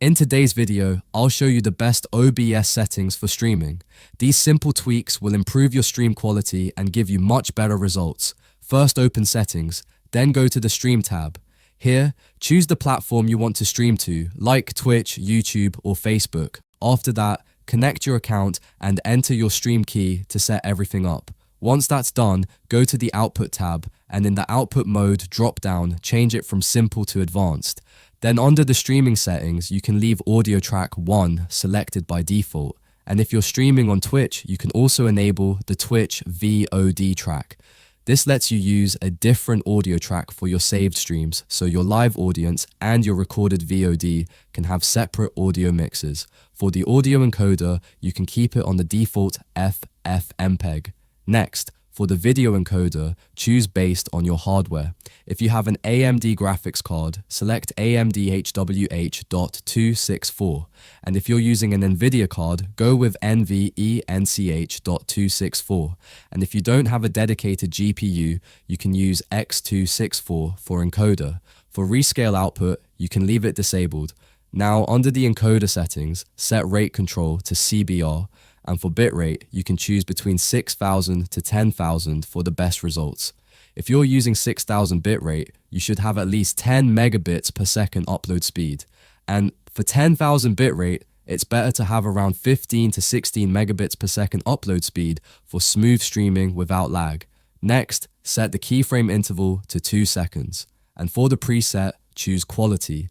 In today's video, I'll show you the best OBS settings for streaming. These simple tweaks will improve your stream quality and give you much better results. First, open Settings, then go to the Stream tab. Here, choose the platform you want to stream to, like Twitch, YouTube, or Facebook. After that, connect your account and enter your stream key to set everything up. Once that's done, go to the Output tab, and in the Output mode drop-down, change it from Simple to Advanced. Then under the streaming settings, you can leave audio track 1 selected by default. And if you're streaming on Twitch, you can also enable the Twitch VOD track. This lets you use a different audio track for your saved streams, so your live audience and your recorded VOD can have separate audio mixes. For the audio encoder, you can keep it on the default FFmpeg. Next, for the video encoder, choose based on your hardware. If you have an AMD graphics card, select AMD HWH.264. And if you're using an NVIDIA card, go with NVENC.264. And if you don't have a dedicated GPU, you can use X264 for encoder. For rescale output, you can leave it disabled. Now, under the encoder settings, set rate control to CBR. And for bitrate, you can choose between 6,000 to 10,000 for the best results. If you're using 6,000 bitrate, you should have at least 10 megabits per second upload speed. And for 10,000 bitrate, it's better to have around 15 to 16 megabits per second upload speed for smooth streaming without lag. Next, set the keyframe interval to 2 seconds. And for the preset, choose quality.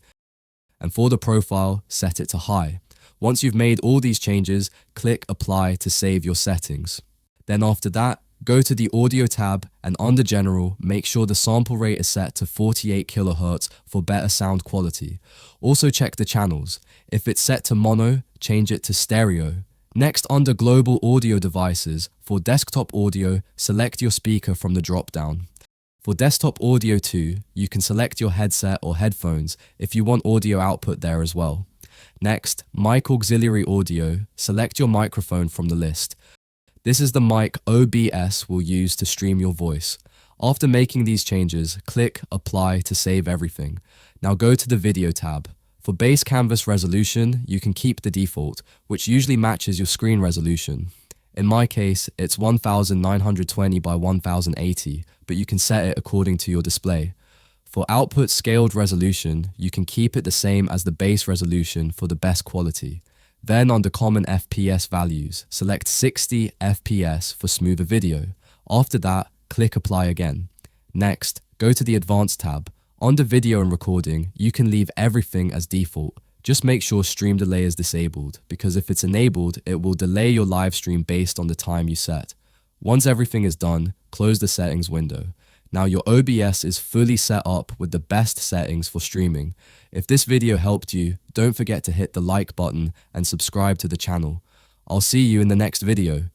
And for the profile, set it to high. Once you've made all these changes, click Apply to save your settings. Then after that, go to the Audio tab and under General, make sure the sample rate is set to 48 kHz for better sound quality. Also check the channels. If it's set to mono, change it to stereo. Next, under Global Audio Devices, for desktop audio, select your speaker from the drop-down. For desktop audio too, you can select your headset or headphones if you want audio output there as well. Next, mic auxiliary audio, select your microphone from the list. This is the mic OBS will use to stream your voice. After making these changes, click Apply to save everything. Now go to the Video tab. For base canvas resolution, you can keep the default, which usually matches your screen resolution. In my case, it's 1920 by 1080, but you can set it according to your display. For output scaled resolution, you can keep it the same as the base resolution for the best quality. Then under common FPS values, select 60 FPS for smoother video. After that, click Apply again. Next, go to the Advanced tab. Under video and recording, you can leave everything as default. Just make sure stream delay is disabled, because if it's enabled, it will delay your live stream based on the time you set. Once everything is done, close the settings window. Now your OBS is fully set up with the best settings for streaming. If this video helped you, don't forget to hit the like button and subscribe to the channel. I'll see you in the next video.